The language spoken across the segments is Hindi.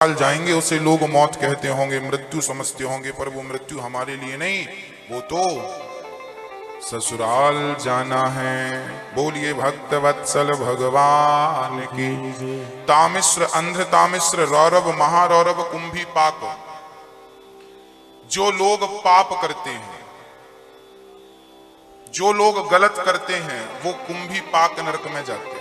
जाएंगे उसे लोग मौत कहते होंगे, मृत्यु समझते होंगे, पर वो मृत्यु हमारे लिए नहीं, वो तो ससुराल जाना है। बोलिए भक्त वत्सल भगवान की। तामिश्र, अंध तामिश्र, रौरव, महारौरव, कुंभी पाक। जो लोग पाप करते हैं, जो लोग गलत करते हैं, वो कुंभी पाक नरक में जाते हैं।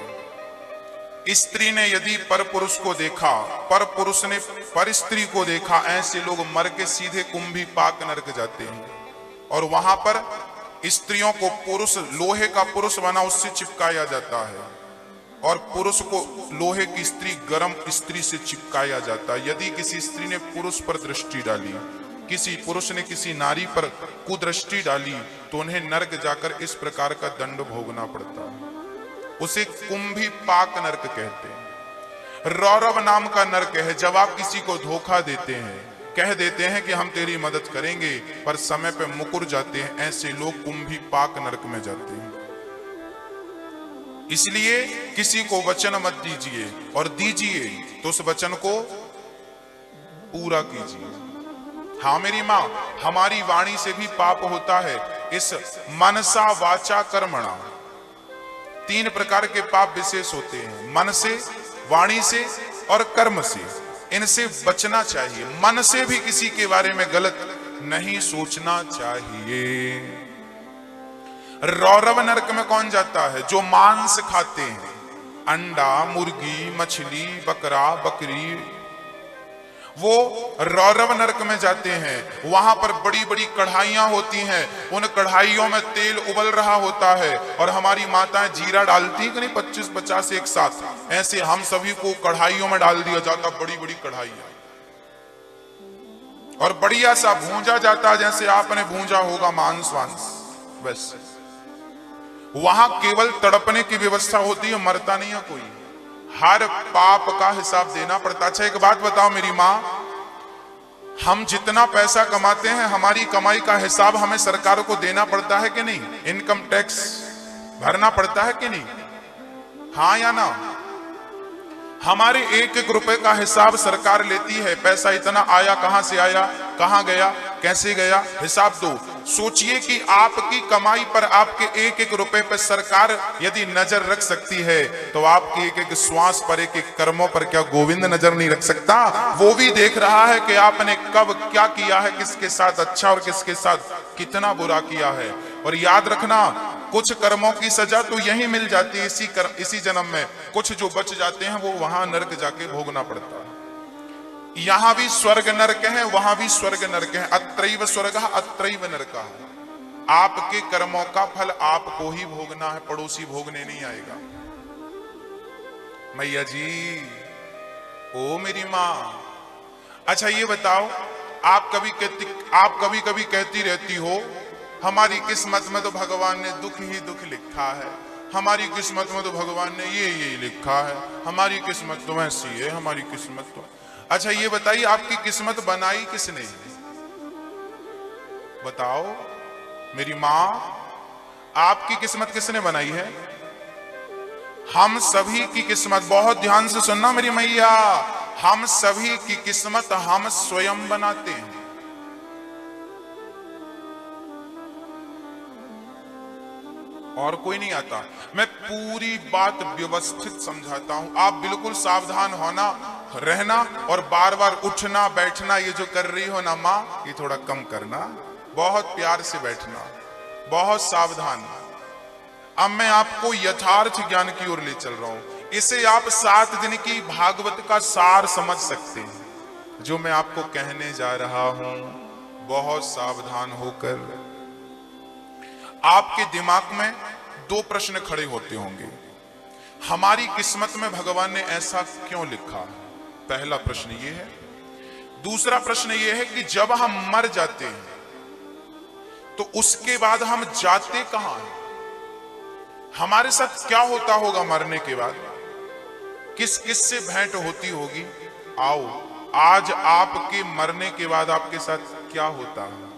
स्त्री ने यदि पर पुरुष को देखा, पर पुरुष ने पर स्त्री को देखा, ऐसे लोग मर के सीधे कुंभी पाक नरक जाते हैं। और वहां पर स्त्रियों को पुरुष, लोहे का पुरुष बना उससे चिपकाया जाता है, और पुरुष को लोहे की स्त्री, गर्म स्त्री से चिपकाया जाता है। यदि किसी स्त्री ने पुरुष पर दृष्टि डाली, किसी पुरुष ने किसी नारी पर कुदृष्टि डाली, तो उन्हें नरक जाकर इस प्रकार का दंड भोगना पड़ता है। उसे कुंभी पाक नरक कहते हैं। रौरव नाम का नरक है, जब आप किसी को धोखा देते हैं, कह देते हैं कि हम तेरी मदद करेंगे, पर समय पे मुकर जाते हैं, ऐसे लोग कुंभी पाक नरक में जाते हैं। इसलिए किसी को वचन मत दीजिए, और दीजिए तो उस वचन को पूरा कीजिए। हाँ मेरी माँ, हमारी वाणी से भी पाप होता है। इस मनसा वाचा कर्मणा, 3 प्रकार के पाप विशेष होते हैं, मन से, वाणी से और कर्म से। इनसे बचना चाहिए। मन से भी किसी के बारे में गलत नहीं सोचना चाहिए। रौरव नरक में कौन जाता है? जो मांस खाते हैं, अंडा, मुर्गी, मछली, बकरा, बकरी, वो रौरव नरक में जाते हैं। वहां पर बड़ी बड़ी कढ़ाइयां होती हैं, उन कढ़ाइयों में तेल उबल रहा होता है, और हमारी माताएं जीरा डालती है कि नहीं, 25-50 एक साथ, ऐसे हम सभी को कढ़ाइयों में डाल दिया जाता, बड़ी बड़ी कढ़ाइयां, और बढ़िया सा भूंजा जाता, जैसे आपने भूंजा होगा मांस वांस। बस वहां केवल तड़पने की व्यवस्था होती है, मरता नहीं है कोई। हर पाप का हिसाब देना पड़ता। अच्छा एक बात बताओ मेरी माँ, हम जितना पैसा कमाते हैं, हमारी कमाई का हिसाब हमें सरकार को देना पड़ता है कि नहीं? इनकम टैक्स भरना पड़ता है कि नहीं? हाँ या ना? हमारे 1-1 रुपए का हिसाब सरकार लेती है। पैसा इतना आया, कहां से आया, कहां गया, कैसे गया, हिसाब दो। सोचिए कि आपकी कमाई पर, आपके 1-1 रुपए पर सरकार यदि नजर रख सकती है, तो आपके 1-1 श्वास पर, 1-1 कर्मों पर क्या गोविंद नजर नहीं रख सकता? वो भी देख रहा है कि आपने कब क्या किया है, किसके साथ अच्छा और किसके साथ कितना बुरा किया है। और याद रखना, कुछ कर्मों की सजा तो यही मिल जाती है इसी जन्म में, कुछ जो बच जाते हैं वो वहां नरक जाके भोगना पड़ता है। यहां भी स्वर्ग नरक है, वहां भी स्वर्ग नरक है। अत्रैव स्वर्गः अत्रैव नरकः। आपके कर्मों का फल आपको ही भोगना है, पड़ोसी भोगने नहीं आएगा। मैया जी, ओ मेरी माँ, अच्छा ये बताओ, आप कभी कभी कहती रहती हो, हमारी किस्मत में तो भगवान ने दुख ही दुख लिखा है, हमारी किस्मत में तो भगवान ने ये लिखा है, हमारी किस्मत तो ऐसी है, हमारी किस्मत तो। अच्छा ये बताइए, आपकी किस्मत बनाई किसने? बताओ मेरी माँ, आपकी किस्मत किसने बनाई है? हम सभी की किस्मत, बहुत ध्यान से सुनना मेरी मैया, हम सभी की किस्मत हम स्वयं बनाते हैं। और कोई नहीं आता। मैं पूरी बात व्यवस्थित समझाता हूं, आप बिल्कुल सावधान होना, रहना, और बार बार उठना बैठना ये जो कर रही हो ना माँ, ये थोड़ा कम करना, बहुत प्यार से बैठना, बहुत सावधान। अब मैं आपको यथार्थ ज्ञान की ओर ले चल रहा हूं। इसे आप 7 दिन की भागवत का सार समझ सकते हैं। जो मैं आपको कहने जा रहा हूं, बहुत सावधान होकर। आपके दिमाग में 2 प्रश्न खड़े होते होंगे। हमारी किस्मत में भगवान ने ऐसा क्यों लिखा? पहला प्रश्न ये है। दूसरा प्रश्न ये है कि जब हम मर जाते हैं तो उसके बाद हम जाते कहां हैं? हमारे साथ क्या होता होगा मरने के बाद? किस किस से भेंट होती होगी? आओ, आज आपके मरने के बाद आपके साथ क्या होता है,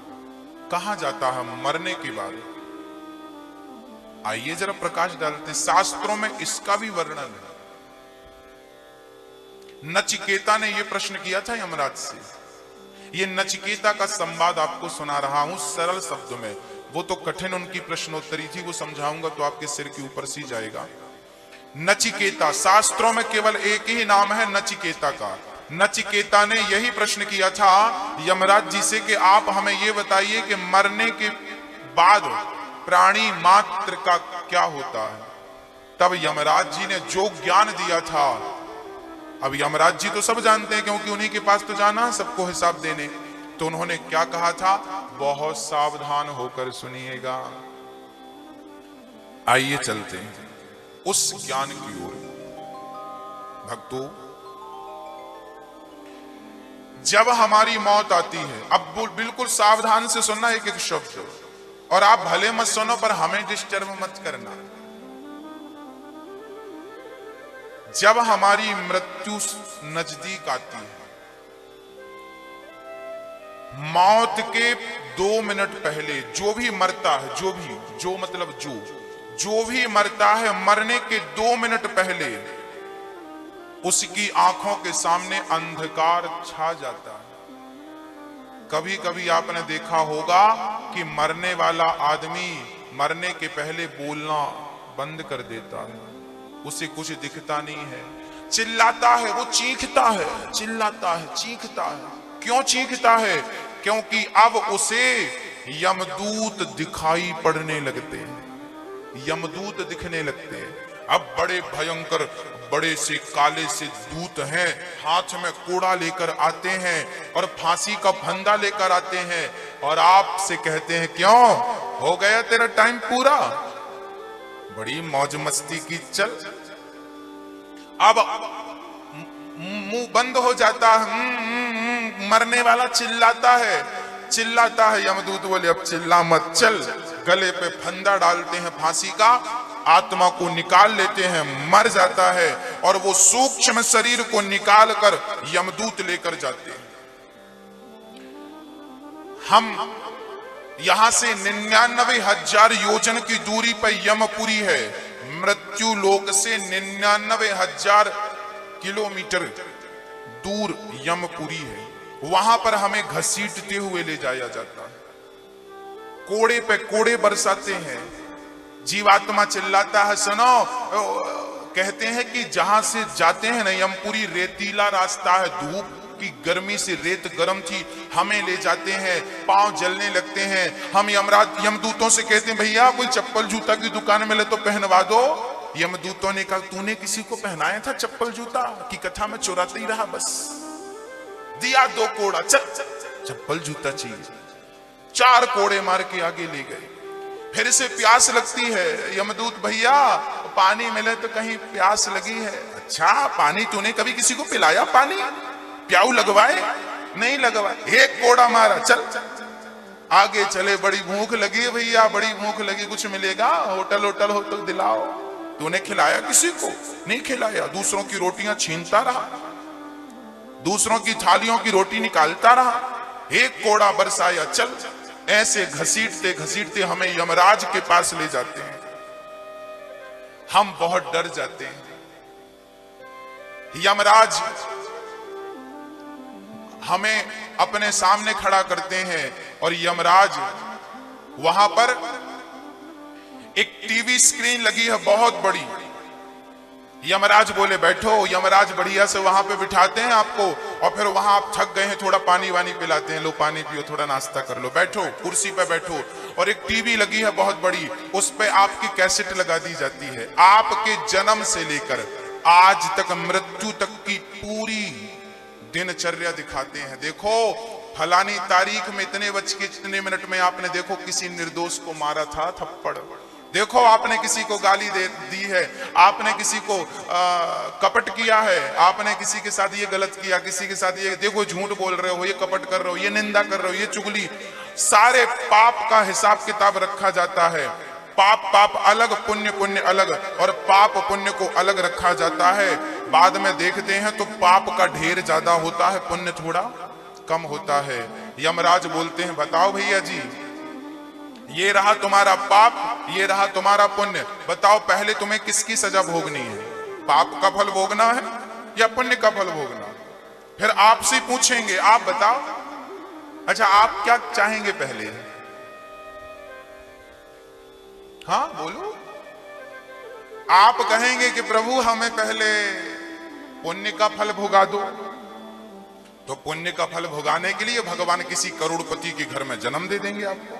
कहां जाता है मरने के बाद? आइए जरा प्रकाश डालते। शास्त्रों में इसका भी वर्णन है। नचिकेता ने यह प्रश्न किया था यमराज से। ये नचिकेता का संवाद आपको सुना रहा हूं सरल शब्दों में। वो तो कठिन उनकी प्रश्नोत्तरी थी, वो समझाऊंगा तो आपके सिर के ऊपर सी जाएगा। नचिकेता, शास्त्रों में केवल एक ही नाम है नचिकेता का। नचिकेता ने यही प्रश्न किया था यमराज जी से कि आप हमें ये बताइए कि मरने के बाद प्राणी मात्र का क्या होता है। तब यमराज जी ने जो ज्ञान दिया था, अब यमराज जी तो सब जानते हैं क्योंकि उन्हीं के पास तो जाना है सबको हिसाब देने, तो उन्होंने क्या कहा था, बहुत सावधान होकर सुनिएगा। आइए चलते हैं उस ज्ञान की ओर। भक्तों, जब हमारी मौत आती है, अब बिल्कुल सावधान से सुनना एक एक शब्द, और आप भले मत सुनो पर हमें डिस्टर्ब मत करना। जब हमारी मृत्यु नजदीक आती है, मौत के 2 मिनट पहले जो भी मरता है, जो भी मरता है, मरने के 2 मिनट पहले उसकी आंखों के सामने अंधकार छा जाता है। कभी कभी आपने देखा होगा कि मरने वाला आदमी मरने के पहले बोलना बंद कर देता है, उसे कुछ दिखता नहीं है, चिल्लाता है, वो चीखता है, चिल्लाता है, चीखता है। क्यों चीखता है? क्योंकि अब उसे यमदूत दिखाई पड़ने लगते हैं, यमदूत दिखने लगते हैं। अब बड़े भयंकर, बड़े से काले से दूत हैं, हाथ में कोड़ा लेकर आते हैं और फांसी का फंदा लेकर आते हैं और आपसे कहते हैं, क्यों हो गया तेरा टाइम पूरा, बड़ी मौज मस्ती की, चल। अब मुंह बंद हो जाता है, मरने वाला चिल्लाता है, यमदूत बोले अब चिल्ला मत, चल। गले पे फंदा डालते हैं फांसी का, आत्मा को निकाल लेते हैं, मर जाता है और वो सूक्ष्म शरीर को निकाल कर यमदूत लेकर जाते हैं। हम यहां से 99,000 योजन की दूरी पर यमपुरी है। मृत्यु लोक से 99,000 किलोमीटर दूर यमपुरी है। वहां पर हमें घसीटते हुए ले जाया जाता है, कोड़े पे कोड़े बरसाते हैं, जीवात्मा चिल्लाता है, सुनो। कहते हैं कि जहां से जाते हैं ना यमपुरी, रेतीला रास्ता है, धूप की गर्मी से रेत गर्म थी, हमें ले जाते हैं, पांव जलने लगते हैं। हम यमदूतों से कहते हैं, भैया कोई चप्पल जूता की दुकान मिले तो पहनवा दो। यमदूतों ने कहा, तूने किसी को पहनाया था चप्पल जूता की कथा में चुराते ही रहा, बस दिया 2 कोड़ा, चल चप्पल जूता चाहिए। 4 कोड़े मार के आगे ले गए। फिर से प्यास लगती है, यमदूत भैया पानी मिले तो कहीं प्यास लगी है। अच्छा, पानी तूने कभी किसी को पिलाया? पानी प्याऊ लगवाए? नहीं लगवाए। 1 कोड़ा मारा, चल आगे चले। बड़ी भूख लगी है भैया, बड़ी भूख लगी, कुछ मिलेगा? होटल हो तो दिलाओ। तूने खिलाया किसी को? नहीं खिलाया। दूसरों की रोटियां छीनता रहा, दूसरों की थालियों की रोटी निकालता रहा। 1 कोड़ा बरसाया, चल। ऐसे घसीटते घसीटते हमें यमराज के पास ले जाते हैं। हम बहुत डर जाते हैं। यमराज हमें अपने सामने खड़ा करते हैं और यमराज, वहां पर एक टीवी स्क्रीन लगी है बहुत बड़ी। यमराज बोले बैठो। यमराज बढ़िया से वहां पे बिठाते हैं आपको और फिर वहां आप थक गए हैं, थोड़ा पानी वानी पिलाते हैं, लो पानी पियो, थोड़ा नाश्ता कर लो, बैठो कुर्सी पे बैठो। और एक टीवी लगी है बहुत बड़ी, उस पे आपकी कैसेट लगा दी जाती है। आपके जन्म से लेकर आज तक मृत्यु तक की पूरी दिनचर्या दिखाते हैं। देखो फलानी तारीख में इतने बज के इतने मिनट में आपने देखो किसी निर्दोष को मारा था थप्पड़, देखो आपने किसी को गाली दे दी है, आपने किसी को कपट किया है, आपने किसी के साथ ये गलत किया, किसी के साथ ये, देखो झूठ बोल रहे हो, ये कपट कर रहे हो, ये निंदा कर रहे हो, ये चुगली, सारे पाप का हिसाब किताब रखा जाता है। पाप अलग, पुण्य अलग, और पाप पुण्य को अलग रखा जाता है। बाद में देखते हैं तो पाप का ढेर ज्यादा होता है, पुण्य थोड़ा कम होता है। यमराज बोलते हैं, बताओ भैया जी, ये रहा तुम्हारा पाप, ये रहा तुम्हारा पुण्य, बताओ पहले तुम्हें किसकी सजा भोगनी है? पाप का फल भोगना है या पुण्य का फल भोगना? फिर आपसे पूछेंगे, आप बताओ, अच्छा आप क्या चाहेंगे पहले? हाँ बोलो। आप कहेंगे कि प्रभु हमें पहले पुण्य का फल भोगा दो। तो पुण्य का फल भोगाने के लिए भगवान किसी करोड़पति के घर में जन्म दे देंगे आपको।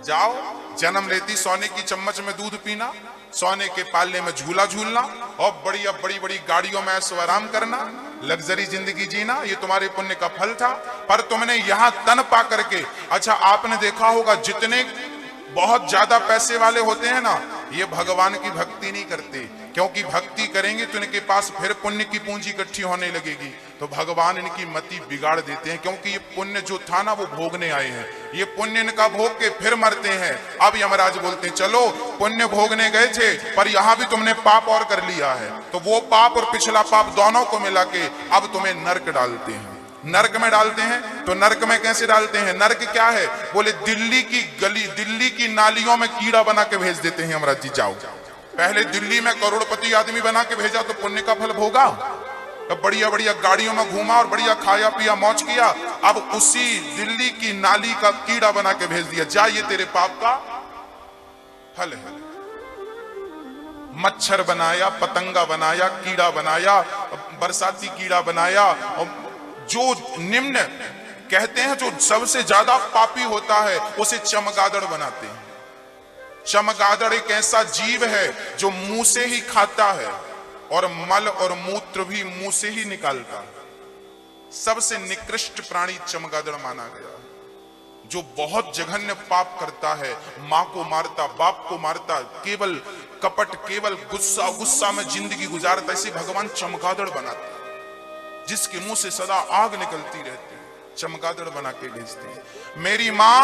जाओ, जन्म लेती सोने की चम्मच में दूध पीना, सोने के पाले में झूला झूलना और बड़ी बड़ी गाड़ियों में ऐशो आराम करना, लग्जरी जिंदगी जीना, ये तुम्हारे पुण्य का फल था। पर तुमने यहां तन पा करके, अच्छा आपने देखा होगा जितने बहुत ज्यादा पैसे वाले होते हैं ना, ये भगवान की भक्ति नहीं करते, क्योंकि भक्ति करेंगे तो इनके पास फिर पुण्य की पूंजी इकट्ठी होने लगेगी, तो भगवान इनकी मति बिगाड़ देते हैं। क्योंकि ये पुण्य जो था ना वो भोगने आए हैं, ये पुण्य इनका भोग के फिर मरते हैं। अब यमराज बोलते हैं चलो पुण्य भोगने गए थे पर यहां भी तुमने पाप और कर लिया है, तो वो पाप और पिछला पाप दोनों को मिला के अब तुम्हें नर्क डालते हैं। नरक में डालते हैं। तो नरक में कैसे डालते हैं? नरक क्या है? बोले दिल्ली की गली, दिल्ली की नालियों में कीड़ा बना के भेज देते हैं। यमराज जी जाओ, पहले दिल्ली में करोड़पति आदमी बना के भेजा तो पुण्य का फल भोगा, तो बढ़िया बढ़िया गाड़ियों में घूमा और बढ़िया खाया पिया मौज किया। अब उसी दिल्ली की नाली का कीड़ा बना के भेज दिया, जा ये तेरे पाप का फल है। मच्छर बनाया, पतंगा बनाया, कीड़ा बनाया, बरसाती कीड़ा बनाया, और जो निम्न कहते हैं जो सबसे ज्यादा पापी होता है उसे चमगादड़ बनाते हैं। चमगादड़ एक ऐसा जीव है जो मुंह से ही खाता है और मल और मूत्र भी मुंह से ही निकालता है। सबसे निकृष्ट प्राणी चमगादड़ माना गया, जो बहुत जघन्य पाप करता है, मां को मारता, बाप को मारता, केवल कपट, केवल गुस्सा में जिंदगी गुजारता। इसे भगवान चमगादड़ बनाते हैं, जिसके मुंह से सदा आग निकलती रहती है, चमगादड़ बना के भेजते हैं। मेरी मां,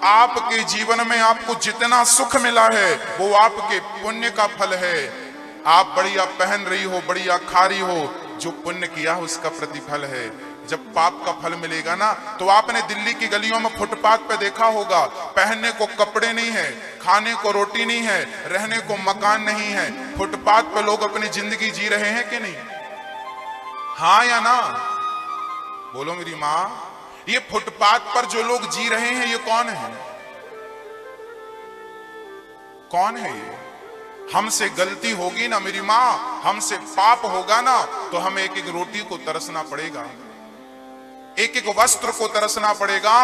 आपके जीवन में आपको जितना सुख मिला है वो आपके पुण्य का फल है। आप बढ़िया पहन रही हो, बढ़िया खा रही हो, जो पुण्य किया उसका प्रतिफल है। जब पाप का फल मिलेगा ना, तो आपने दिल्ली की गलियों में फुटपाथ पे देखा होगा, पहनने को कपड़े नहीं है, खाने को रोटी नहीं है, रहने को मकान नहीं है, फुटपाथ पे लोग अपनी जिंदगी जी रहे हैं कि नहीं? हाँ या ना? बोलो मेरी मां। ये फुटपाथ पर जो लोग जी रहे हैं ये कौन है? कौन है ये? हमसे गलती होगी ना मेरी मां, हमसे पाप होगा ना, तो हमें एक एक रोटी को तरसना पड़ेगा, एक एक वस्त्र को तरसना पड़ेगा।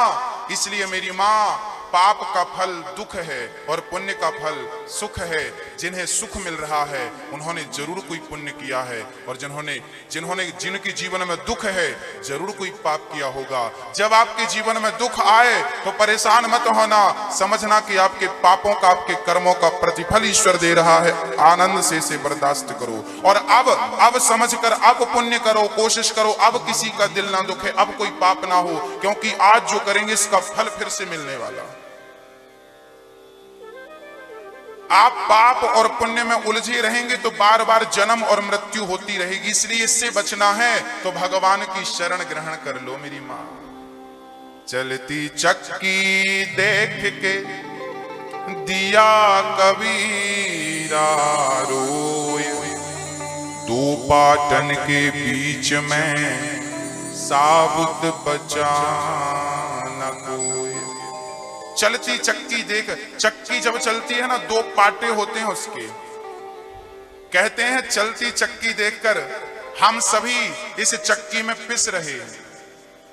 इसलिए मेरी मां, पाप का फल दुख है और पुण्य का फल सुख है। जिन्हें सुख मिल रहा है उन्होंने जरूर कोई पुण्य किया है, और जिनके जीवन में दुख है जरूर कोई पाप किया होगा। जब आपके जीवन में दुख आए तो परेशान मत होना, समझना कि आपके पापों का, आपके कर्मों का प्रतिफल ईश्वर दे रहा है। आनंद से इसे बर्दाश्त करो और अब समझकर अब पुण्य करो, कोशिश करो अब किसी का दिल ना दुखे, अब कोई पाप ना हो, क्योंकि आज जो करेंगे इसका फल फिर से मिलने वाला। आप पाप और पुण्य में उलझे रहेंगे तो बार बार जन्म और मृत्यु होती रहेगी। इसलिए इससे बचना है तो भगवान की शरण ग्रहण कर लो मेरी मां। चलती चक्की देख के दिया कबीरा रोए, दो पाटन के बीच में साबुत बचा न कोई। चलती चक्की देख, चक्की जब चलती है ना, दो पाटे होते हैं उसके। कहते हैं चलती चक्की देखकर हम सभी इस चक्की में पिस रहे हैं।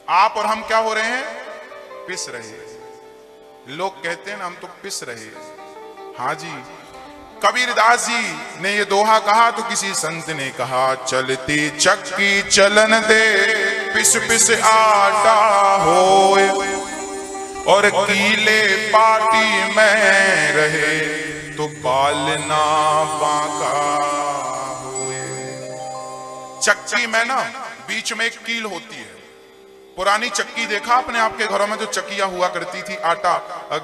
आप और हम क्या हो रहे हैं? पिस रहे हैं। लोग कहते हैं ना हम तो पिस रहे हैं। हाँ जी, कबीरदास जी ने ये दोहा कहा तो किसी संत ने कहा, चलती चक्की चलन दे, पिस पिस आटा होए, और कीले पाटी में रहे तो बाल ना बांका हुए। चक्की में ना बीच में एक कील होती है। पुरानी चक्की देखा आपने आपके घरों में जो चक्कियां हुआ करती थी आटा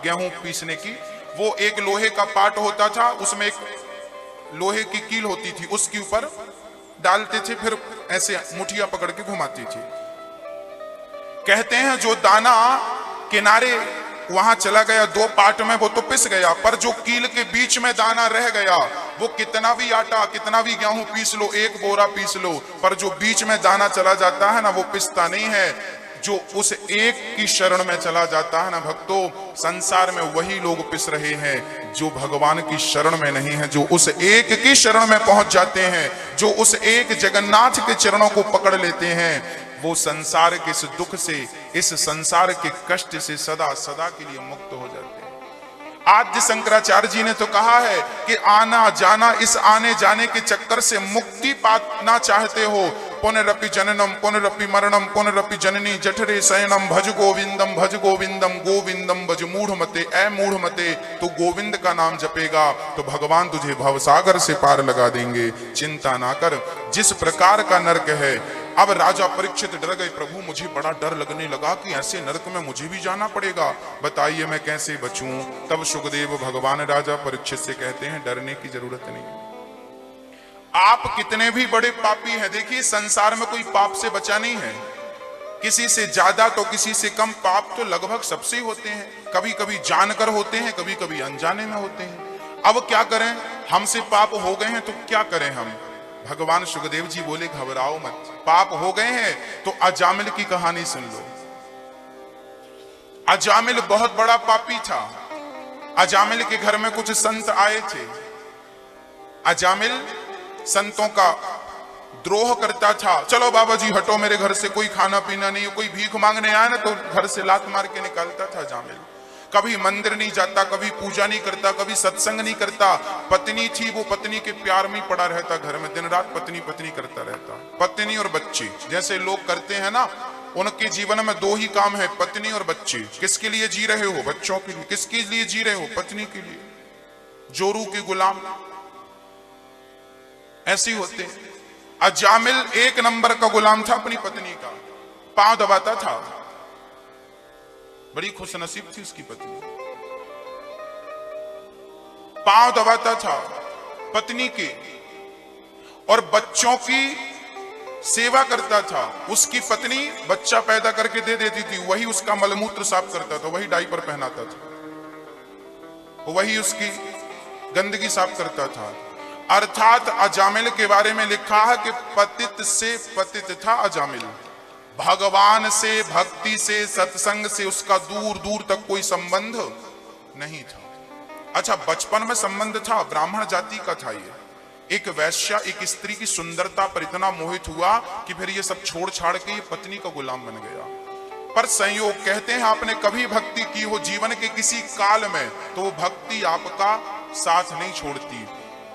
गेहूं पीसने की, वो एक लोहे का पाट होता था, उसमें एक लोहे की कील होती थी, उसके ऊपर डालते थे, फिर ऐसे मुठिया पकड़ के घुमाती थी। कहते हैं जो दाना किनारे वहां चला गया 2 पार्ट में, वो तो पिस गया, पर जो कील के बीच में दाना रह गया, वो कितना भी आटा कितना भी गेहूं पीस लो, 1 बोरा पीस लो, पर जो बीच में दाना चला जाता है ना, वो पिसता नहीं है। जो उस एक की शरण में चला जाता है ना भक्तों, संसार में वही लोग पिस रहे हैं जो भगवान की शरण में नहीं है, जो उस एक की शरण में पहुंच जाते हैं, जो उस एक जगन्नाथ के चरणों को पकड़ लेते हैं, वो संसार के इस दुख से, इस संसार के कष्ट से सदा सदा के लिए मुक्त हो जाते हैं। आद्य शंकराचार्य जी ने तो कहा है कि आना जाना, इस आने जाने के चक्कर से मुक्ति पाना चाहते हो, पुनरपि जननम पुनरपि मरणम पुनरपि जननी जठरे शयनम, भज गोविंदम गोविंदम भज मूढ़मते, ऐ मूढ़मते, तो गोविंद का नाम जपेगा तो भगवान तुझे भवसागर से पार लगा देंगे, चिंता ना कर। जिस प्रकार का नरक है, अब राजा परीक्षित डर गए, प्रभु मुझे बड़ा डर लगने लगा कि ऐसे नरक में मुझे भी जाना पड़ेगा, बताइए मैं कैसे बचूं। तब सुखदेव भगवान राजा परीक्षित से कहते हैं, डरने की जरूरत नहीं, आप कितने भी बड़े पापी हैं, देखिए संसार में कोई पाप से बचा नहीं है, किसी से ज्यादा तो किसी से कम पाप तो लगभग सबसे ही होते हैं, कभी कभी जानकर होते हैं, कभी कभी अनजाने में होते हैं। अब क्या करें, हमसे पाप हो गए हैं तो क्या करें हम। भगवान सुखदेव जी बोले, घबराओ मत, पाप हो गए हैं तो अजामिल की कहानी सुन लो। अजामिल बहुत बड़ा पापी था। अजामिल के घर में कुछ संत आए थे। अजामिल संतों का द्रोह करता था, चलो बाबा जी हटो मेरे घर से, कोई खाना पीना नहीं, कोई भीख मांगने आया ना तो घर से लात मार के निकालता था अजामिल। कभी मंदिर नहीं जाता, कभी पूजा नहीं करता, कभी सत्संग नहीं करता। पत्नी थी, वो पत्नी के प्यार में पड़ा रहता, घर में दिन रात पत्नी पत्नी करता रहता। पत्नी और बच्चे जैसे लोग करते हैं ना, उनके जीवन में 2 ही काम है, पत्नी और बच्चे। किसके लिए जी रहे हो, बच्चों के लिए। किसके लिए जी रहे हो, पत्नी के लिए। जोरू के गुलाम ऐसे होते। अजामिल 1 नंबर का गुलाम था अपनी पत्नी का, पांव दबाता था। बड़ी खुशनसीब थी उसकी पत्नी, पांव दबाता था पत्नी के, और बच्चों की सेवा करता था। उसकी पत्नी बच्चा पैदा करके दे देती थी, वही उसका मलमूत्र साफ करता था, वही डायपर पहनाता था, वही उसकी गंदगी साफ करता था। अर्थात अजामिल के बारे में लिखा है कि पतित से पतित था अजामिल। भगवान से, भक्ति से, सत्संग से उसका दूर दूर तक कोई संबंध नहीं था। अच्छा, बचपन में संबंध था, ब्राह्मण जाति का था ये। एक वैश्या, एक स्त्री की सुंदरता पर इतना मोहित हुआ कि फिर ये सब छोड़ छाड़ के ये पत्नी का गुलाम बन गया। पर संयोग, कहते हैं आपने कभी भक्ति की हो जीवन के किसी काल में, तो वो भक्ति आपका साथ नहीं छोड़ती।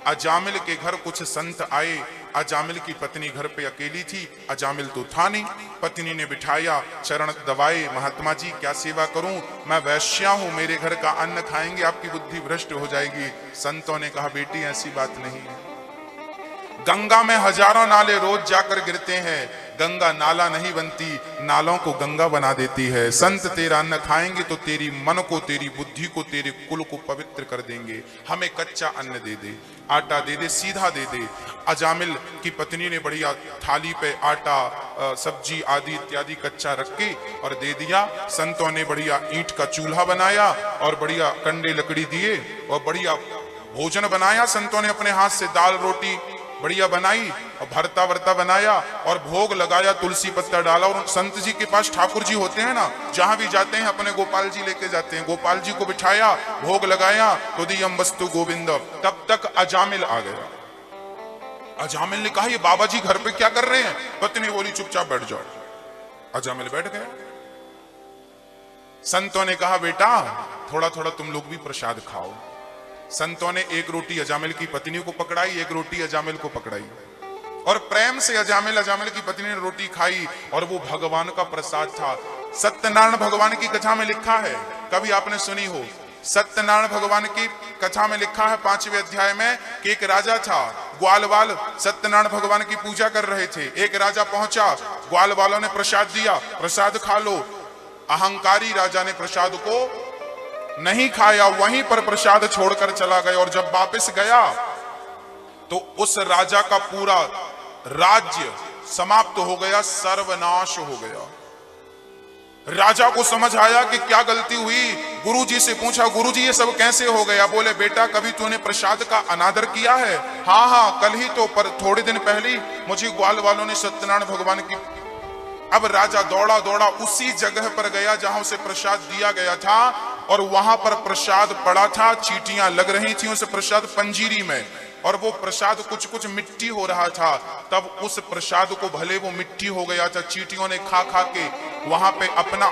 अजामिल के घर कुछ संत आए। अजामिल की पत्नी घर पे अकेली थी, अजामिल तो था नहीं। पत्नी ने बिठाया, चरण दबाए, महात्मा जी क्या सेवा करूं, मैं वैश्या हूं, मेरे घर का अन्न खाएंगे आपकी बुद्धि भ्रष्ट हो जाएगी। संतों ने कहा, बेटी ऐसी बात नहीं है। गंगा में हजारों नाले रोज जाकर गिरते हैं, गंगा नाला नहीं बनती, नालों को गंगा बना देती है। संत तेरा अन्न खाएंगे तो तेरी मन को, तेरी बुद्धि को, तेरे कुल को पवित्र कर देंगे। हमें कच्चा अन्न दे दे, आटा दे दे, सीधा दे दे। अजामिल की पत्नी ने बढ़िया थाली पे आटा, सब्जी आदि इत्यादि कच्चा रख के और दे दिया। संतों ने बढ़िया ईंट का चूल्हा बनाया और बढ़िया कंडे लकड़ी दिए और बढ़िया भोजन बनाया। संतों ने अपने हाथ से दाल रोटी बढ़िया बनाई और भरता वर्ता बनाया और भोग लगाया, तुलसी पत्ता डाला। और संत जी के पास ठाकुर जी होते हैं ना, जहां भी जाते हैं अपने गोपाल जी लेके जाते हैं। गोपाल जी को बिठाया, भोग लगाया, तो दियम वस्तु गोविंद। तब तक अजामिल आ गया। अजामिल ने कहा, ये बाबा जी घर पे क्या कर रहे हैं? पत्नी बोली, चुपचाप बैठ जाओ। अजामिल बैठ गए। संतों ने कहा, बेटा थोड़ा थोड़ा तुम लोग भी प्रसाद खाओ। संतों ने 1 रोटी अजामिल की पत्नी को पकड़ाई, 1 रोटी अजामिल को पकड़ाई और प्रेम से अजामिल की पत्नी ने रोटी खाई और वो भगवान का प्रसाद था। सत्यनारायण भगवान की कथा में लिखा है, कभी आपने सुनी हो, सत्यनारायण भगवान की कथा में लिखा है 5वें अध्याय में कि एक राजा था, ग्वालवाल सत्यनारायण भगवान की पूजा कर रहे थे। एक राजा पहुंचा, ग्वाल वालों ने प्रसाद दिया, प्रसाद खा लो। अहंकारी राजा ने प्रसाद को नहीं खाया, वहीं पर प्रसाद छोड़कर चला गया। और जब वापस गया तो उस राजा का पूरा राज्य समाप्त हो गया, सर्वनाश हो गया। राजा को समझ आया कि क्या गलती हुई। गुरुजी से पूछा, गुरुजी ये सब कैसे हो गया? बोले बेटा कभी तूने प्रसाद का अनादर किया है? हाँ हाँ कल ही तो, पर थोड़े दिन पहले ही मुझे ग्वाल वालों ने सत्यनारायण भगवान की। अब राजा दौड़ा दौड़ा उसी जगह पर गया जहां उसे प्रसाद दिया गया था, और वहां पर प्रसाद पड़ा था, चींटियां लग रही थी उस प्रसाद पंजीरी में, और वो प्रसाद कुछ कुछ मिट्टी हो रहा था। तब उस प्रसाद को, भले वो मिट्टी हो गया था, चींटियों ने खा खा के वहां पे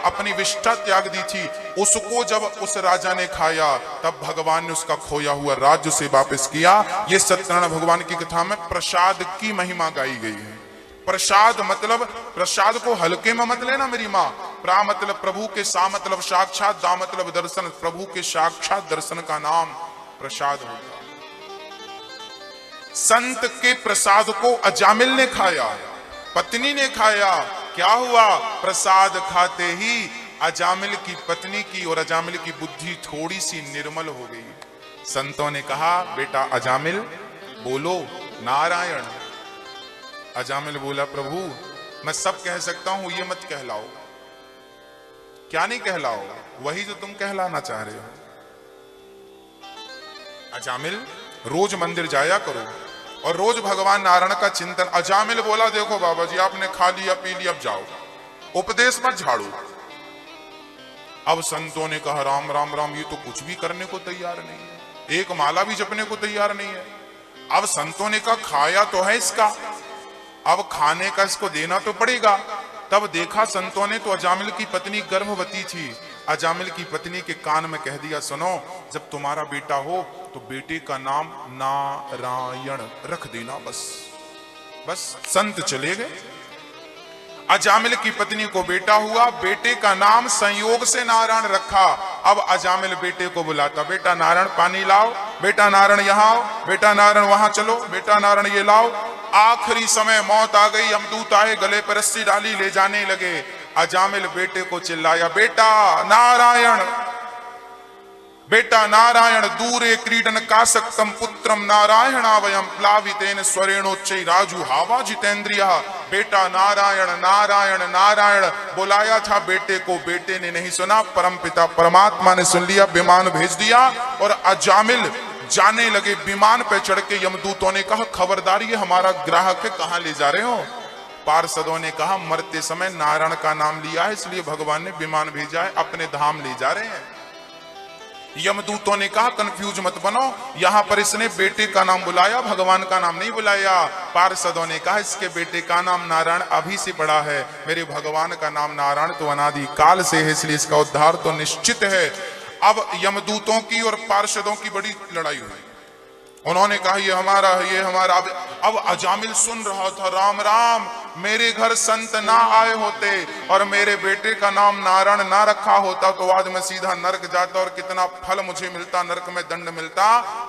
अपनी विष्ठा त्याग दी थी, उसको जब उस राजा ने खाया तब भगवान ने उसका खोया हुआ राज्य से वापस किया। ये सत्यनारायण भगवान की कथा में प्रसाद की महिमा गाई गई है। प्रसाद मतलब, प्रसाद को हल्के में मत लेना मेरी माँ। प्रा मतलब प्रभु के, सा मतलब साक्षात, दा मतलब दर्शन। प्रभु के साक्षात दर्शन का नाम प्रसाद होता। संत के प्रसाद को अजामिल ने खाया, पत्नी ने खाया। क्या हुआ? प्रसाद खाते ही अजामिल की पत्नी की और अजामिल की बुद्धि थोड़ी सी निर्मल हो गई। संतों ने कहा, बेटा अजामिल बोलो नारायण। अजामिल बोला, प्रभु मैं सब कह सकता हूं, ये मत कहलाओ। क्या नहीं कहलाओ? वही जो तुम कहलाना चाह रहे हो। अजामिल रोज मंदिर जाया करो और रोज भगवान नारायण का चिंतन। अजामिल बोला, देखो बाबा जी आपने खा लिया पी लिया, अब जाओ, उपदेश मत झाड़ू। अब संतों ने कहा, राम राम राम, ये तो कुछ भी करने को तैयार नहीं है, एक माला भी जपने को तैयार नहीं है। अब संतों ने कहा, खाया तो है इसका, अब खाने का इसको देना तो पड़ेगा। तब देखा संतों ने तो अजामिल की पत्नी गर्भवती थी। अजामिल की पत्नी के कान में कह दिया, सुनो जब तुम्हारा बेटा हो तो बेटे का नाम नारायण रख देना, बस। संत चले गए। अजामिल की पत्नी को बेटा हुआ, बेटे का नाम संयोग से नारायण रखा। अब अजामिल बेटे को बुलाता, बेटा नारायण पानी लाओ, बेटा नारायण यहाँ आओ, बेटा नारायण वहां चलो, बेटा नारायण ये लाओ। आखिरी समय मौत आ गई, यमदूत आए, गले पर रस्सी डाली, ले जाने लगे। अजामिल बेटे को चिल्लाया, बेटा नारायण, बेटा नारायण, दूरे क्रीडन कासक्तम पुत्रम नारायणावयम प्लावितेन स्वरेणोच्चै राजू हावा जितेंद्रिया। बेटा नारायण नारायण नारायण बुलाया था बेटे को, बेटे ने नहीं सुना, परमपिता परमात्मा ने सुन लिया, विमान भेज दिया और अजामिल जाने लगे। विमान पे चढ़ के यमदूतों ने कहा, खबरदार ये हमारा ग्राहक है, कहां ले जा रहे हो? पार्षदों ने कहा, मरते समय नारायण का नाम लिया है इसलिए भगवान ने विमान भेजा है, अपने धाम ले जा रहे हैं। यमदूतों ने कहा, कंफ्यूज मत बनो, यहां पर इसने बेटे का नाम बुलाया, भगवान का नाम नहीं बुलाया। पार्षदों ने कहा, इसके बेटे का नाम नारायण अभी से पड़ा है, मेरे भगवान का नाम नारायण तो अनादि काल से है, इसलिए इसका उद्धार तो निश्चित है। अब यमदूतों की और पार्षदों की बड़ी लड़ाई हुई। उन्होंने कहा, ये हमारा है, ये हमारा। अब अजामिल सुन रहा था, राम राम, मेरे घर संत ना आए होते और मेरे बेटे का नाम नारायण ना रखा होता तो आज मैं सीधा नरक जाता और कितना फल मुझे मिलता, नरक में दंड मिलता।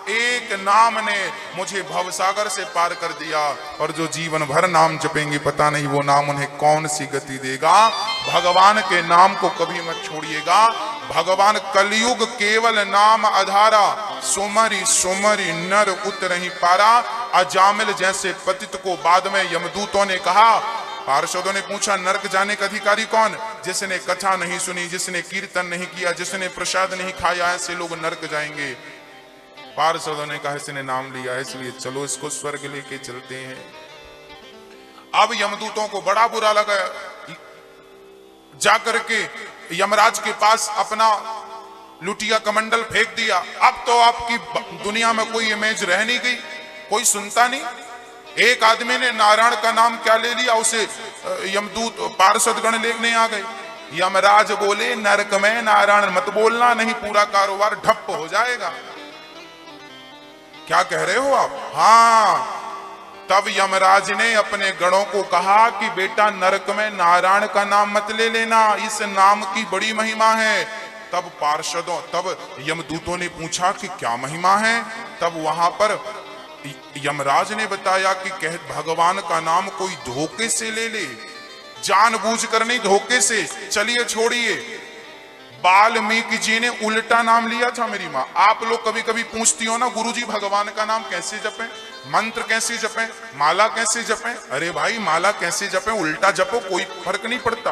एक नाम ने मुझे भवसागर से पार कर दिया और जो जीवन भर नाम जपेंगे पता नहीं वो नाम उन्हें कौन सी गति देगा। भगवान के नाम को कभी मत छोड़िएगा। भगवान कलयुग केवल नाम आधारा, सुमरी सुमरी नर उतरहि पारा। अजामिल जैसे पतित को बाद में यमदूतों ने कहा, पार्षदों ने पूछा, नरक जाने का अधिकारी कौन? जिसने कथा नहीं सुनी, जिसने कीर्तन नहीं किया, जिसने प्रसाद नहीं खाया, ऐसे लोग नरक जाएंगे। पार्षदों ने कहा, इसने नाम लिया है इसलिए चलो इसको स्वर्ग लेके चलते हैं। अब यमदूतों को बड़ा बुरा लगा, जाकर के यमराज के पास अपना लुटिया कमंडल फेंक दिया। अब तो आपकी दुनिया में कोई इमेज रह नहीं गई, कोई सुनता नहीं। एक आदमी ने नारायण का नाम क्या ले लिया, उसे यमदूत पार्षदगण लेने आ गए। यमराज बोले, नरक में नारायण मत बोलना, नहीं पूरा कारोबार ठप्प हो जाएगा। क्या कह रहे हो आप? हाँ। तब यमराज ने अपने गणों को कहा कि बेटा नरक में नारायण का नाम मत ले लेना, इस नाम की बड़ी महिमा है। तब पार्षदों, तब यमदूतों ने पूछा कि क्या महिमा है? तब वहां पर यमराज ने बताया कि भगवान का नाम कोई धोखे से ले ले, जानबूझकर नहीं, धोखे से। चलिए छोड़िए, वाल्मीकि जी ने उल्टा नाम लिया था मेरी माँ। आप लोग कभी कभी पूछती हो ना, गुरुजी भगवान का नाम कैसे जपें, मंत्र कैसे जपें, माला कैसे जपें? अरे भाई, माला कैसे जपें, उल्टा जपो, कोई फर्क नहीं पड़ता।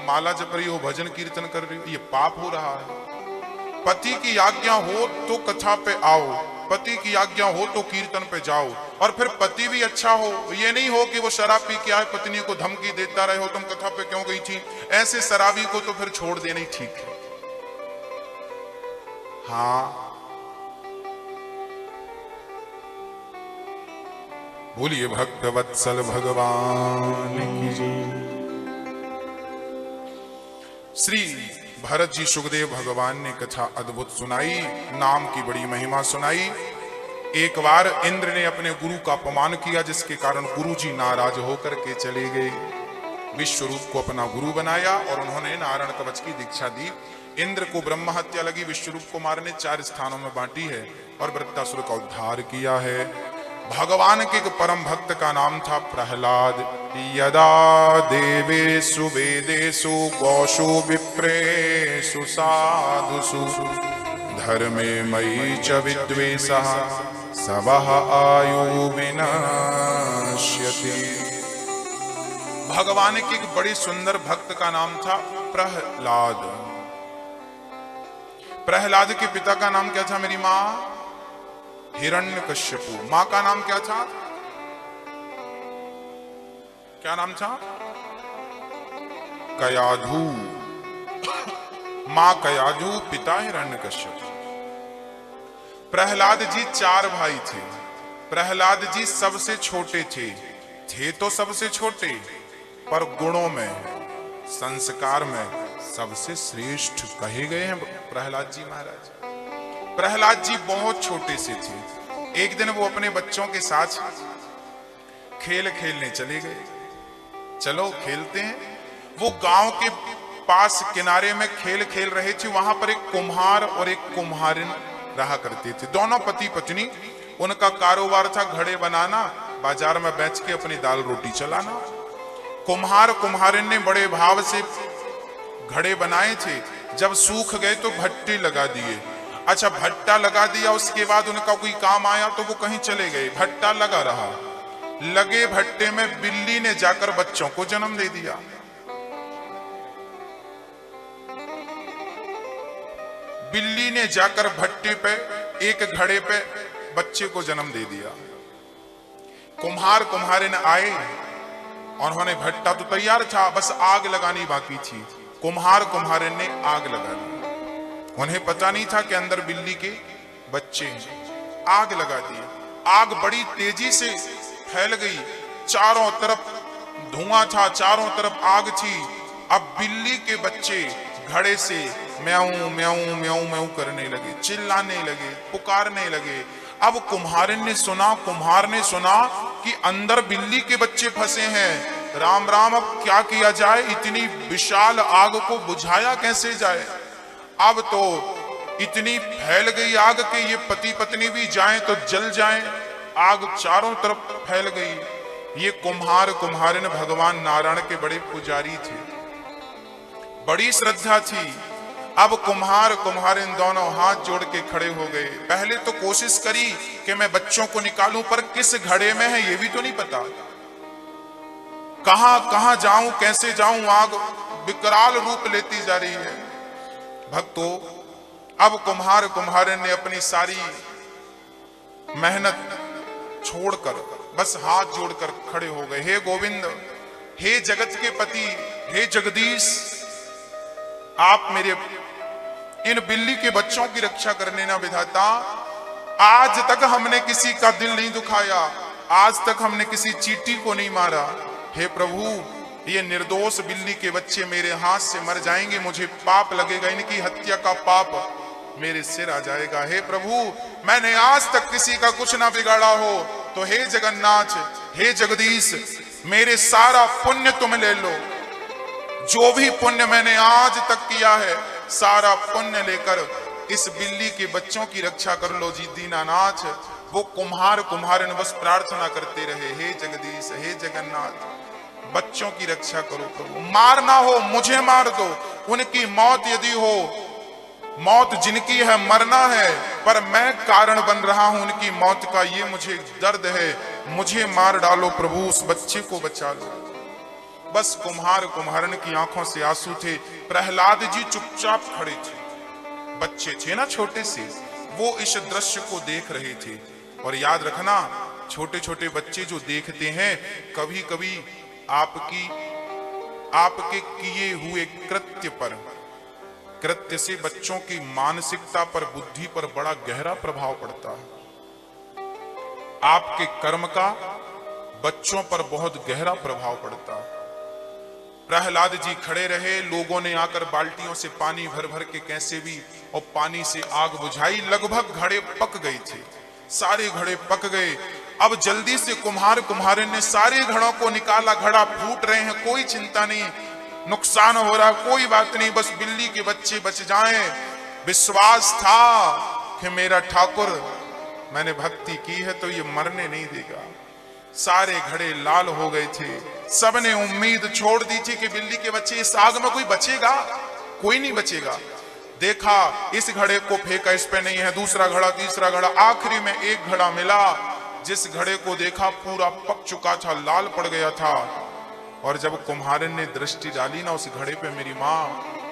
माला जप रही हो, भजन कीर्तन कर रही हो, ये पाप हो रहा है। पति की आज्ञा हो तो कथा पे आओ, पति की आज्ञा हो तो कीर्तन पे जाओ, और फिर पति भी अच्छा हो। ये नहीं हो कि वो शराब पी के आए, पत्नी को धमकी देता रहे हो तुम कथा पे क्यों गई थी। ऐसे शराबी को तो फिर छोड़ देना ही ठीक है। हाँ, बोलिए भक्त वत्सल भगवान की जय। श्री भरत जी सुखदेव भगवान ने कथा अद्भुत सुनाई, नाम की बड़ी महिमा सुनाई। एक बार इंद्र ने अपने गुरु का अपमान किया, जिसके कारण गुरु जी नाराज होकर के चले गए। विश्वरूप को अपना गुरु बनाया और उन्होंने नारायण कवच की दीक्षा दी। इंद्र को ब्रह्म हत्या लगी, विश्वरूप को मारने 4 स्थानों में बांटी है और वृत्तासुर का उद्धार किया है। भगवान के एक परम भक्त का नाम था प्रहलाद। यदा देवेषु वेदेषु गौषु विप्रेषु साधुषु धर्मे मयि च विद्वेषः सबह आयु विनश्यति। भगवान के एक बड़े सुंदर भक्त का नाम था प्रहलाद। प्रहलाद के पिता का नाम क्या था मेरी मां? हिरण्यकश्यपु। मां का नाम क्या था? क्या नाम था? कयाधु। मां कयाधु, पिता हिरण्यकश्यपु। प्रहलाद जी 4 भाई थे। प्रहलाद जी सबसे छोटे थे तो सबसे छोटे, पर गुणों में, संस्कार में सबसे श्रेष्ठ कहे गए हैं प्रहलाद जी महाराज। प्रहलाद जी बहुत छोटे से थे। एक दिन वो अपने बच्चों के साथ खेल खेलने चले गए। चलो खेलते हैं। वो गांव के पास किनारे में खेल खेल रहे थे। वहां पर एक कुम्हार और एक कुम्हारिन रहा करते थे। दोनों पति पत्नी। उनका कारोबार था घड़े बनाना, बाजार में बेच के अपनी दाल रोटी चलाना। कुम्हार कुम्हारिन ने बड़े भाव से घड़े बनाए थे। जब सूख गए तो भट्टे लगा दिए। अच्छा, भट्टा लगा दिया, उसके बाद उनका कोई काम आया तो वो कहीं चले गए। भट्टा लगा रहा। लगे भट्टे में बिल्ली ने जाकर बच्चों को जन्म दे दिया। बिल्ली ने जाकर भट्टे पे, एक घड़े पे बच्चे को जन्म दे दिया। कुम्हार कुम्हारिन आए और उन्होंने, भट्टा तो तैयार था, बस आग लगानी बाकी थी। कुम्हार कुम्हारिन ने आग लगा दी। उन्हें पता नहीं था कि अंदर बिल्ली के बच्चे हैं। आग लगा दी। आग बड़ी तेजी से फैल गई। चारों तरफ धुआं था, चारों तरफ आग थी। अब बिल्ली के बच्चे घड़े से म्याऊं म्याऊं म्याऊं म्याऊं करने लगे, चिल्लाने लगे, पुकारने लगे। अब कुम्हार ने सुना कि अंदर बिल्ली के बच्चे फंसे हैं। राम राम, अब क्या किया जाए? इतनी विशाल आग को बुझाया कैसे जाए? अब तो इतनी फैल गई आग कि ये पति पत्नी भी जाएं तो जल जाएं। आग चारों तरफ फैल गई। ये कुम्हार कुम्हारिन भगवान नारायण के बड़े पुजारी थे, बड़ी श्रद्धा थी। अब कुम्हार कुम्हारिन दोनों हाथ जोड़ के खड़े हो गए। पहले तो कोशिश करी कि मैं बच्चों को निकालूं, पर किस घड़े में है ये भी तो नहीं पता। कहां कहां जाऊं, कैसे जाऊं? आग विकराल रूप लेती जा रही है। भक्तों, अब कुम्हार कुम्हारिन ने अपनी सारी मेहनत छोड़कर बस हाथ जोड़कर खड़े हो गए। हे गोविंद, हे जगत के पति, हे जगदीश, आप मेरे इन बिल्ली के बच्चों की रक्षा करने ना विधाता। आज तक हमने किसी का दिल नहीं दुखाया, आज तक हमने किसी चींटी को नहीं मारा। हे प्रभु, ये निर्दोष बिल्ली के बच्चे मेरे हाथ से मर जाएंगे, मुझे पाप लगेगा, इनकी हत्या का पाप मेरे सिर आ जाएगा। हे प्रभु, मैंने आज तक किसी का कुछ ना बिगाड़ा हो, तो हे जगन्नाथ, हे जगदीश, मेरे सारा पुण्य तुम ले लो। जो भी पुण्य मैंने आज तक किया है, सारा पुण्य लेकर इस बिल्ली के बच्चों की रक्षा कर लो जी दीनानाथ। वो कुम्हार कुम्हारिन बस प्रार्थना करते रहे, हे जगदीश, हे जगन्नाथ, बच्चों की रक्षा करो प्रभु। मारना हो मुझे मार दो, उनकी मौत यदि हो, मौत जिनकी है मरना है, पर मैं कारण बन रहा हूं उनकी मौत का, ये मुझे दर्द है, मुझे मार डालो प्रभु, उस बच्चे को बचा लो। बस कुम्हार कुम्हारन की आंखों से आंसू थे। प्रहलाद जी चुपचाप खड़े थे। बच्चे थे ना छोटे से, वो इस दृश्य को देख रहे थे। और याद रखना, छोटे छोटे बच्चे जो देखते हैं, कभी कभी आपके किए हुए कृत्य से बच्चों की मानसिकता पर, बुद्धि पर बड़ा गहरा प्रभाव पड़ता है। आपके कर्म का बच्चों पर बहुत गहरा प्रभाव पड़ता है। प्रहलाद जी खड़े रहे, लोगों ने आकर बाल्टियों से पानी भर भर के कैसे भी और पानी से आग बुझाई। लगभग घड़े पक गए थे, सारे घड़े पक गए। अब जल्दी से कुम्हार कुम्हारिन ने सारे घड़ों को निकाला। घड़ा फूट रहे हैं, कोई चिंता नहीं, नुकसान हो रहा, कोई बात नहीं, बस बिल्ली के बच्चे बच जाएं। विश्वास था कि मेरा ठाकुर, मैंने भक्ति की है तो ये मरने नहीं देगा। सारे घड़े लाल हो गए थे। सबने उम्मीद छोड़ दी थी कि बिल्ली के बच्चे, इस आग में कोई बचेगा? कोई नहीं बचेगा। देखा, इस घड़े को फेंका, इस पे नहीं है। दूसरा घड़ा, तीसरा घड़ा, आखिरी में एक घड़ा मिला। जिस घड़े को देखा पूरा पक चुका था, लाल पड़ गया था। और जब कुम्हारन ने दृष्टि डाली ना उस घड़े पे, मेरी माँ,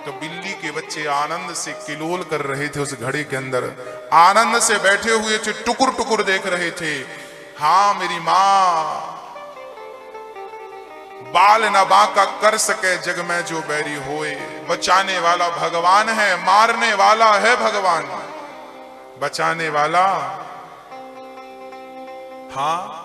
तो बिल्ली के बच्चे आनंद से किलोल कर रहे थे उस घड़े के अंदर, आनंद से बैठे हुए थे, टुकुर टुकुर देख रहे थे। हाँ मेरी माँ, बाल न बांका कर सके जग में जो बैरी होए। बचाने वाला भगवान है, मारने वाला है भगवान। बचाने वाला, हाँ,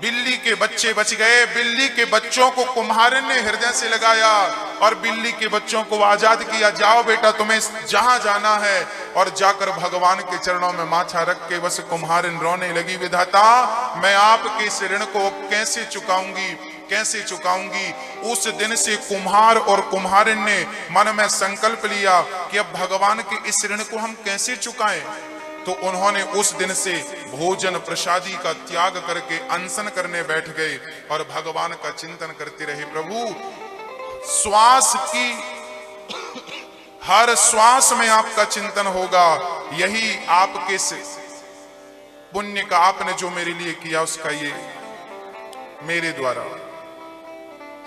बिल्ली के बच्चे बच गए। बिल्ली के बच्चों को कुम्हारन ने हृदय से लगाया और बिल्ली के बच्चों को आजाद किया। जाओ बेटा, तुम्हें जहां जाना है। और जाकर भगवान के चरणों में माथा रख के बस कुम्हारन रोने लगी, विधाता मैं आपके इस ऋण को कैसे चुकाऊंगी, कैसे चुकाऊंगी। उस दिन से कुम्हार और कुम्हारिन ने मन में संकल्प लिया कि अब भगवान के इस ऋण को हम कैसे चुकाएं। तो उन्होंने उस दिन से भोजन प्रसादी का त्याग करके अनशन करने बैठ गए और भगवान का चिंतन करते रहे। प्रभु, श्वास की हर श्वास में आपका चिंतन होगा। यही आपके से पुण्य का आपने जो मेरे लिए किया, उसका ये मेरे द्वारा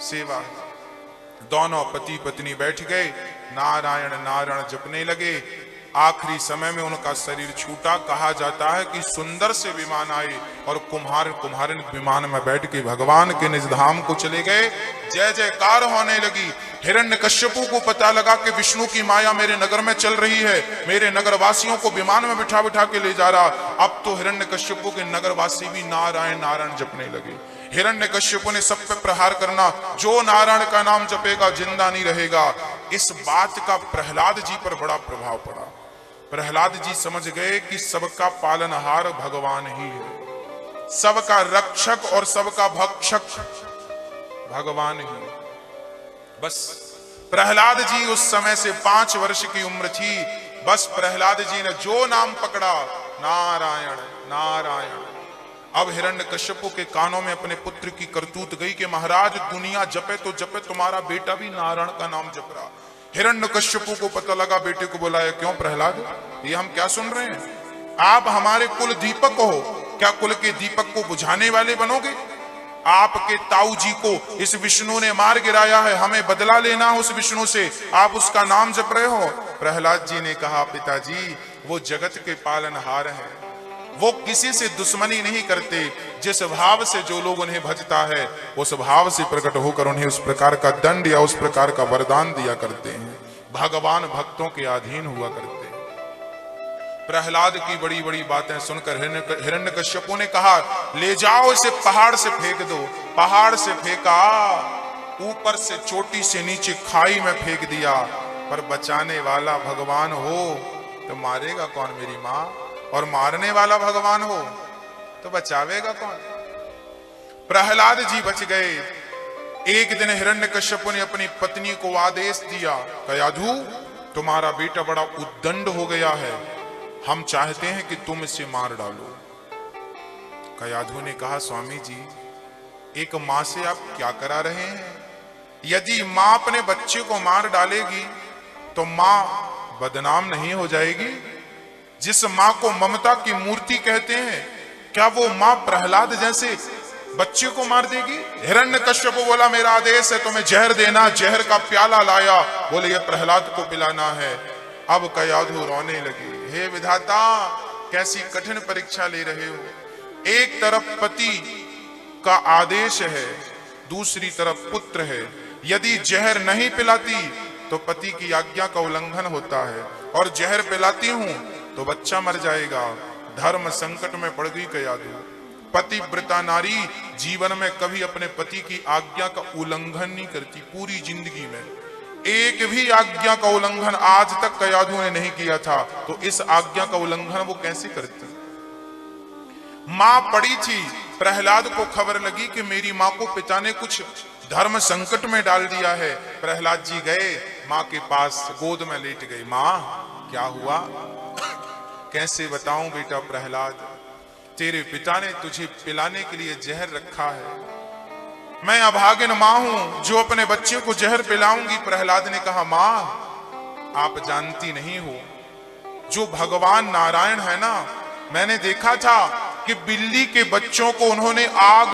सेवा। दोनों पति पत्नी बैठ गए, नारायण नारायण जपने लगे। आखिरी समय में उनका शरीर छूटा। कहा जाता है कि सुंदर से विमान आए और कुम्हार कुम्हारिन विमान में बैठ के भगवान के निज धाम को चले गए। जय जयकार होने लगी। हिरण्यकश्यपु को पता लगा कि विष्णु की माया मेरे नगर में चल रही है, मेरे नगर वासियों को विमान में बिठा बिठा के ले जा रहा। अब तो हिरण्यकश्यपु के नगर वासी भी नारायण नारायण जपने लगे। हिरण्यकश्यपु ने सब पे प्रहार करना, जो नारायण का नाम जपेगा जिंदा नहीं रहेगा। इस बात का प्रहलाद जी पर बड़ा प्रभाव पड़ा। प्रहलाद जी समझ गए कि सबका पालनहार भगवान ही है, सबका रक्षक और सबका भक्षक भगवान ही। बस प्रहलाद जी उस समय से 5 वर्ष की उम्र थी। बस प्रहलाद जी ने जो नाम पकड़ा, नारायण नारायण। अब हिरण्यकश्यपु के कानों में अपने पुत्र की करतूत गई कि महाराज दुनिया जपे तो जपे, तुम्हारा बेटा भी नारायण का नाम जप रहा। हिरण्यकश्यपु को पता लगा, बेटे को बुलाया। क्यों प्रहलाद, ये हम क्या सुन रहे हैं? आप हमारे कुल दीपक हो, क्या कुल के दीपक को बुझाने वाले बनोगे? आपके ताऊ जी को इस विष्णु ने मार गिराया है, हमें बदला लेना है उस विष्णु से, आप उसका नाम जप रहे हो। प्रहलाद जी ने कहा, पिताजी वो जगत के पालनहार हैं, वो किसी से दुश्मनी नहीं करते। जिस भाव से जो लोग उन्हें भजता है, उस भाव से प्रकट होकर उन्हें उस प्रकार का दंड या उस प्रकार का वरदान दिया करते हैं। भगवान भक्तों के अधीन हुआ करते हैं। प्रहलाद की बड़ी बड़ी बातें सुनकर हिरण्यकश्यपु ने कहा, ले जाओ इसे पहाड़ से फेंक दो। पहाड़ से फेंका, ऊपर से चोटी से नीचे खाई में फेंक दिया। पर बचाने वाला भगवान हो तो मारेगा कौन मेरी माँ? और मारने वाला भगवान हो तो बचावेगा कौन? प्रहलाद जी बच गए। एक दिन हिरण्यकश्यपु ने अपनी पत्नी को आदेश दिया, कयाधु तुम्हारा बेटा बड़ा उद्दंड हो गया है, हम चाहते हैं कि तुम इसे मार डालो। कयाधु ने कहा, स्वामी जी एक मां से आप क्या करा रहे हैं? यदि मां अपने बच्चे को मार डालेगी तो मां बदनाम नहीं हो जाएगी? जिस मां को ममता की मूर्ति कहते हैं, क्या वो मां प्रहलाद जैसे बच्चे को मार देगी। हिरण्यकश्यप बोला मेरा आदेश है तुम्हें जहर देना, जहर का प्याला लाया, बोले ये प्रहलाद को पिलाना है। अब कयाधु रोने लगे, हे विधाता कैसी कठिन परीक्षा ले रहे हो। एक तरफ पति का आदेश है, दूसरी तरफ पुत्र है। यदि जहर नहीं पिलाती तो पति की आज्ञा का उल्लंघन होता है, और जहर पिलाती हूं तो बच्चा मर जाएगा। धर्म संकट में पड़ गई कयाधु। पतिव्रता नारी जीवन में कभी अपने पति की आज्ञा का उल्लंघन नहीं करती। पूरी जिंदगी में एक भी आज्ञा का उल्लंघन आज तक कयाधु ने नहीं किया था, तो इस आज्ञा का उल्लंघन वो कैसे करती। मां पड़ी थी, प्रहलाद को खबर लगी कि मेरी मां को पिता ने कुछ धर्म संकट में डाल दिया है। प्रहलाद जी गए मां के पास, गोद में लेट गए। मां क्या हुआ? कैसे बताऊं बेटा प्रहलाद, तेरे पिता ने तुझे पिलाने के लिए जहर रखा है। मैं अभागिन मां हूं जो अपने बच्चे को जहर पिलाऊंगी। प्रहलाद ने कहा मां आप जानती नहीं हो, जो भगवान नारायण है ना, मैंने देखा था कि बिल्ली के बच्चों को उन्होंने आग